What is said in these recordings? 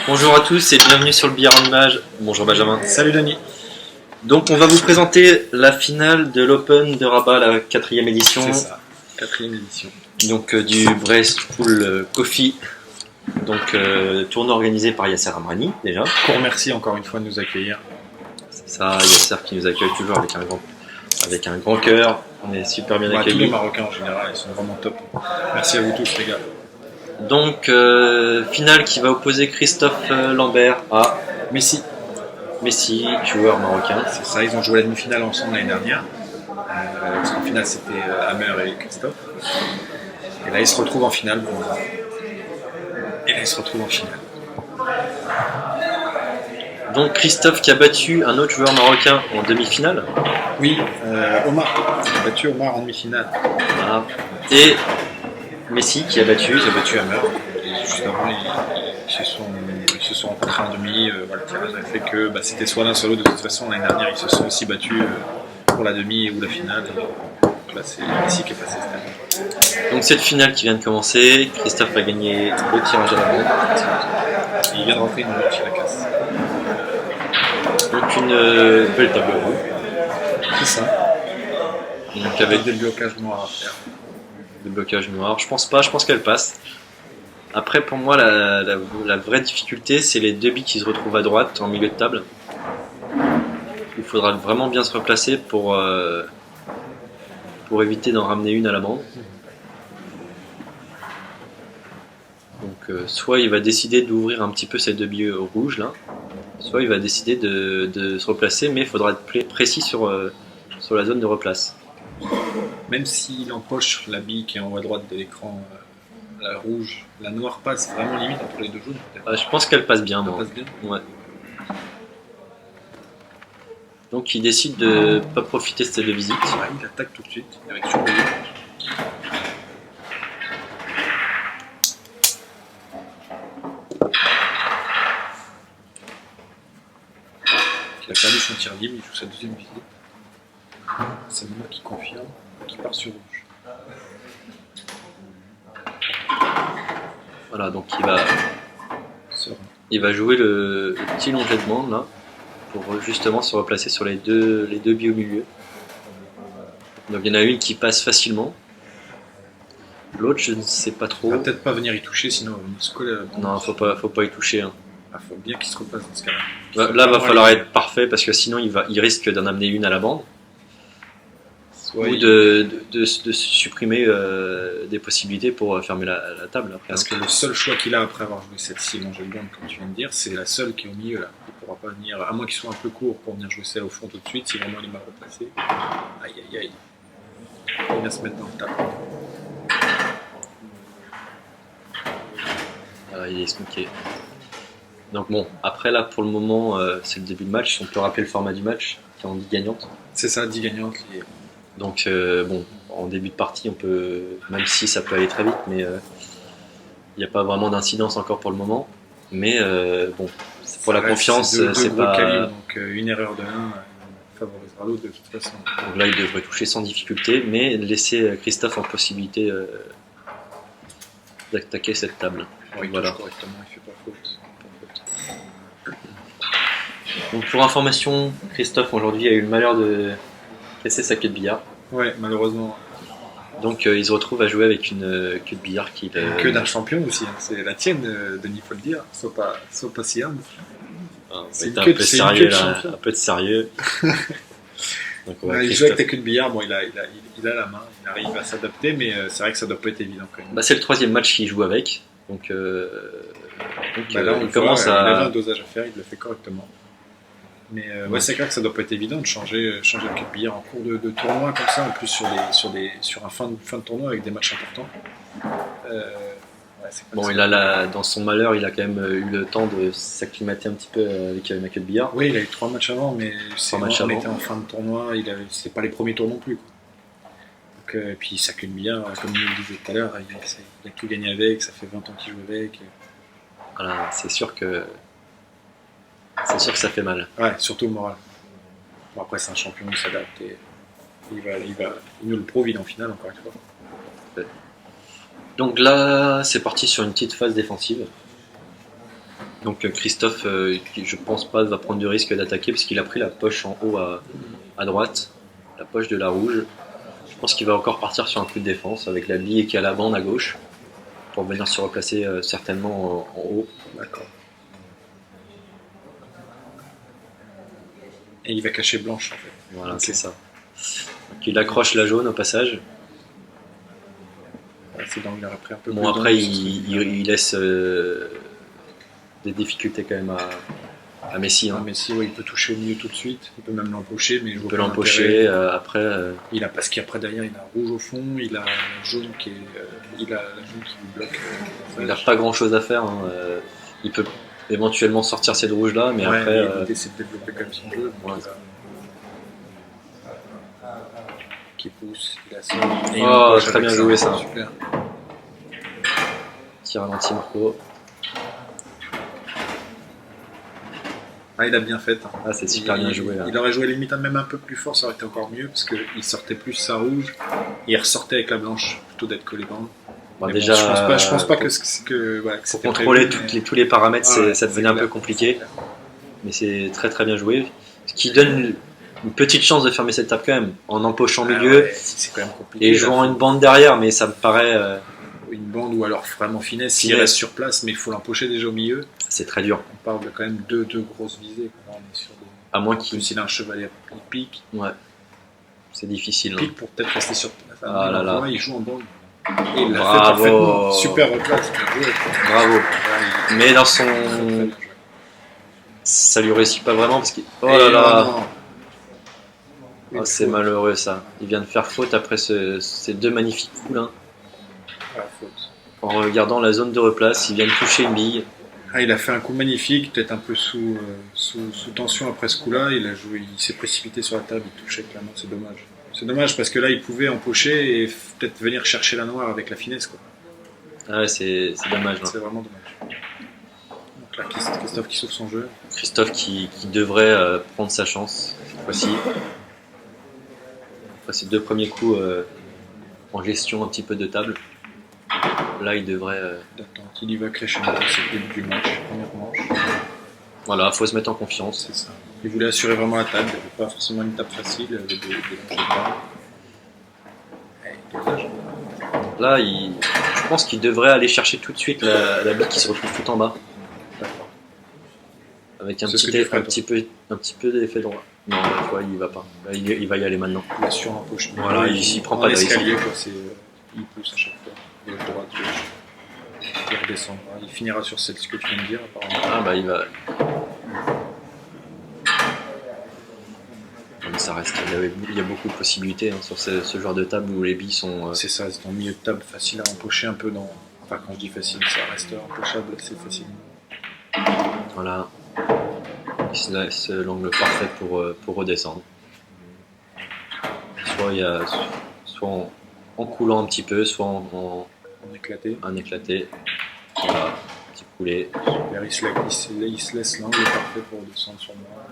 Bonjour à tous et bienvenue sur le billard en image. Bonjour Benjamin. Salut Denis. Donc on va vous présenter la finale de l'Open de Rabat, la 4e édition. C'est ça, 4e édition. Donc du Brest Pool Coffee. Donc tournoi organisé par Yasser Amrani déjà. Qu'on remercie encore une fois de nous accueillir. C'est ça, Yasser qui nous accueille toujours avec un grand cœur. On est super bien accueillis. Tous les Marocains en général, ils sont vraiment top. Merci à vous tous les gars. Donc finale qui va opposer Christophe Lambert à Messi, joueur marocain. C'est ça, ils ont joué la demi-finale ensemble l'année dernière. Parce qu'en finale c'était Hammer et Christophe. Et là ils se retrouvent en finale. Donc Christophe qui a battu un autre joueur marocain en demi-finale. Oui, Omar. Il a battu Omar en demi-finale. Voilà. Et Messi qui a battu Hammer. Et juste avant, ils se sont rencontrés en demi. Le tirage a fait que c'était soit l'un soit l'autre. De toute façon, l'année dernière, ils se sont aussi battus pour la demi ou la finale. Donc là, c'est Messi qui est passé cette année. Donc cette finale qui vient de commencer, Christophe a gagné le tirage à la bande. Il vient de rentrer une note chez la casse. Donc une belle table ronde. C'est ça. Donc avec des blocages noirs à faire. Des blocages noirs, je pense qu'elle passe. Après pour moi la vraie difficulté c'est les deux billes qui se retrouvent à droite en milieu de table. Il faudra vraiment bien se replacer pour éviter d'en ramener une à la bande. Donc soit il va décider d'ouvrir un petit peu ces deux billes rouges là, soit il va décider de se replacer, mais il faudra être précis sur la zone de replace. Même s'il empoche la bille qui est en haut à droite de l'écran, la rouge, la noire passe vraiment limite entre les deux jaunes. Je pense qu'elle passe bien. Elle passe bien. Ouais. Donc il décide de pas profiter de cette visite. Ouais, il attaque tout de suite avec surveillé. Il a perdu son tir libre, il joue sa deuxième visite. C'est moi qui confirme, qui part sur rouge. Voilà, donc il va jouer le petit longet de bande là, pour justement se replacer sur les deux billes au milieu. Donc il y en a une qui passe facilement. L'autre, je ne sais pas trop. Il va peut-être pas venir y toucher, sinon il va venir se coller à la bande. Non, faut pas y toucher. Hein. Faut bien qu'il se repasse dans ce cas-là. Là, va falloir être parfait parce que sinon il risque d'en amener une à la bande. Ou de supprimer des possibilités pour fermer la table après. Parce que le seul choix qu'il a après avoir joué cette scie longée de bande, comme tu viens de dire, c'est la seule qui est au milieu là. Il pourra pas venir, à moins qu'il soit un peu court pour venir jouer celle au fond tout de suite, si vraiment il est mal replacé. Aïe aïe aïe. Il vient se mettre dans le table. Il est smooké. Donc bon, après là pour le moment c'est le début de match, on peut rappeler le format du match. qui est en 10 gagnante. C'est ça, 10 gagnantes. Donc bon, en début de partie, on peut, même si ça peut aller très vite, mais il n'y a pas vraiment d'incidence encore pour le moment. Mais bon, pour la confiance, c'est gros pas. calibres, donc une erreur de l'un favorisera l'autre de toute façon. Donc là, il devrait toucher sans difficulté, mais laisser Christophe en possibilité d'attaquer cette table. Bon, il Voilà. touche correctement, il fait pas faute. Donc pour information, Christophe aujourd'hui a eu le malheur de casser sa queue de billard. Ouais, malheureusement. Donc il se retrouve à jouer avec une queue de billard qu'il Que d'un champion aussi, hein. C'est la tienne, Denis, faut le dire. Sois pas si humble. C'est une un queue peu de- c'est une sérieux queue de là, champion. un peu de sérieux. Donc ouais, Il joue avec Christophe. ta queue de billard, bon, il a la main, il arrive à s'adapter, mais c'est vrai que ça doit pas être évident quand même. Bah, c'est le 3e match qu'il joue avec. Donc, Là, on il le voit, commence il avait un à. dosage à faire, il le fait correctement. Mais ouais, c'est clair que ça doit pas être évident de changer de queue de billard en cours de tournoi comme ça, en plus sur un fin de tournoi avec des matchs importants. Ouais, c'est clair Bon, que il ça- a dans son malheur, il a quand même eu le temps de s'acclimater un petit peu avec ma queue de billard. Oui, il a eu 3 matchs avant, mais matchs on avant. était en fin de tournoi, c'était pas les premiers tours non plus, quoi. Donc, et puis sa queue de billard, comme il le disait tout à l'heure, il a tout gagné avec, ça fait 20 ans qu'il joue avec. Voilà, c'est sûr que ça fait mal. Ouais, surtout le moral. Bon, après, c'est un champion, il s'adapte et il nous le prouve, il est en finale encore une fois. Donc là, c'est parti sur une petite phase défensive. Donc Christophe, qui je pense pas va prendre de risque d'attaquer parce qu'il a pris la poche en haut à droite, la poche de la rouge. Je pense qu'il va encore partir sur un coup de défense avec la bille qui est à la bande à gauche pour venir se replacer certainement en haut. D'accord. Et il va cacher Blanche en fait. Voilà, Ok. c'est ça. Donc il accroche la jaune au passage. Ouais, c'est donc il aurait pris un peu Bon, plus après, d'angle sur ce- il laisse des difficultés quand même à Messi. Ah, Hein. mais si, ouais, il peut toucher au milieu tout de suite, il peut même l'empocher, mais je Il vois peut pas l'empocher. l'intérêt. Après, Il a parce qu'après derrière il a rouge au fond, il a jaune qui est, il a la jaune qui lui bloque. il n'a pas grand chose à faire. Hein. Il peut éventuellement sortir cette rouge là, mais Ouais, après. il essaie de développer quand même son jeu. Donc Ouais. qui pousse, il a ça. Oh, très bien joué, ça. Super. Petit ralenti Marco. Ah, il a bien fait. Hein. Ah, c'est super bien joué. Là. Il aurait joué limite même un peu plus fort, ça aurait été encore mieux parce qu'il sortait plus sa rouge et il ressortait avec la blanche plutôt d'être collé bande. Bon, Mais déjà, bon, je pense pas pour, que pour c'était contrôler prévu, mais- tous les paramètres, Ah ouais, ça devenait un clair. peu compliqué, C'est clair. mais c'est très très bien joué. Ce qui donne une petite chance de fermer cette table quand même, en empochant Ah milieu ouais, c'est quand même compliqué. et là, jouant faut- une bande derrière, mais ça me paraît. Une bande ou alors vraiment finesse, s'il Finesse. reste sur place, mais il faut l'empocher déjà au milieu. C'est très dur. On parle de quand même deux grosses visées. Quoi. Là, on est sur des... À moins En qu'il. plus, il a un chevalet, il pique. Ouais. C'est difficile. Il Hein. pique pour peut-être rester sur place. Ah là là. Il joue en bande. Et il l'a fait Bravo. parfaitement. Super replace. Bien joué. Bravo. Voilà, il- Mais dans très, très son. bien joué. Ça lui réussit pas vraiment parce qu'il. Oh Et là là. non. Oh, Une c'est faute. malheureux ça. Il vient de faire faute après ces deux magnifiques coups là. Ah, faute. En regardant la zone de replace, il vient de toucher une bille. Ah, il a fait un coup magnifique, peut-être un peu sous tension après ce coup-là. Il s'est précipité sur la table, il touchait avec la main, c'est dommage. C'est dommage parce que là, il pouvait empocher et peut-être venir chercher la noire avec la finesse. Quoi. Ah ouais, c'est dommage. Là. C'est vraiment dommage. Donc là, Christophe qui sauve son jeu. Christophe qui devrait prendre sa chance cette fois-ci. Après ses deux premiers coups en gestion un petit peu de table, là il devrait. D'attente, il y va crescendo, c'est le début du match, première manche. Voilà, faut se mettre en confiance. C'est ça. Il voulait assurer vraiment la table, il n'y avait pas forcément une table facile, il y avait des lancers de barre. Et dosage. Là, je pense qu'il devrait aller chercher tout de suite la bille qui se retrouve tout en bas, D'accord. avec un C'est ce que tu ferais, un petit peu d'effet droit. Non, tu vois, il y va pas. Là, il va y aller maintenant. Il assure un poche. Voilà, il prend pas de risque. l'escalier, quoi. Il pousse à chaque fois. Gauche, droite, gauche. Il redescendra. Il finira sur ce que tu viens de dire, apparemment. Ah bah il va. Non, mais ça reste. Il y a beaucoup de possibilités hein, sur ce genre de table où les billes sont. C'est ça, c'est en milieu de table, facile à empocher un peu dans. Enfin, quand je dis facile, ça reste empochable assez facilement. Voilà. il se laisse l'angle parfait pour redescendre. Soit en coulant un petit peu, soit On éclaté. en éclaté. Voilà, petit coulé. Super, il se laisse l'angle parfait pour descendre sur moi.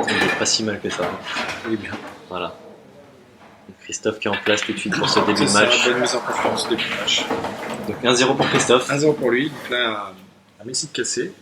Il est pas si mal que ça. Il est bien. Voilà. Donc Christophe qui est en place tout de suite pour ce début de C'est match. ça, bonne mise en confiance, début de match. Donc 1-0 pour Christophe. 1-0 pour lui, donc là, un Messi de cassé.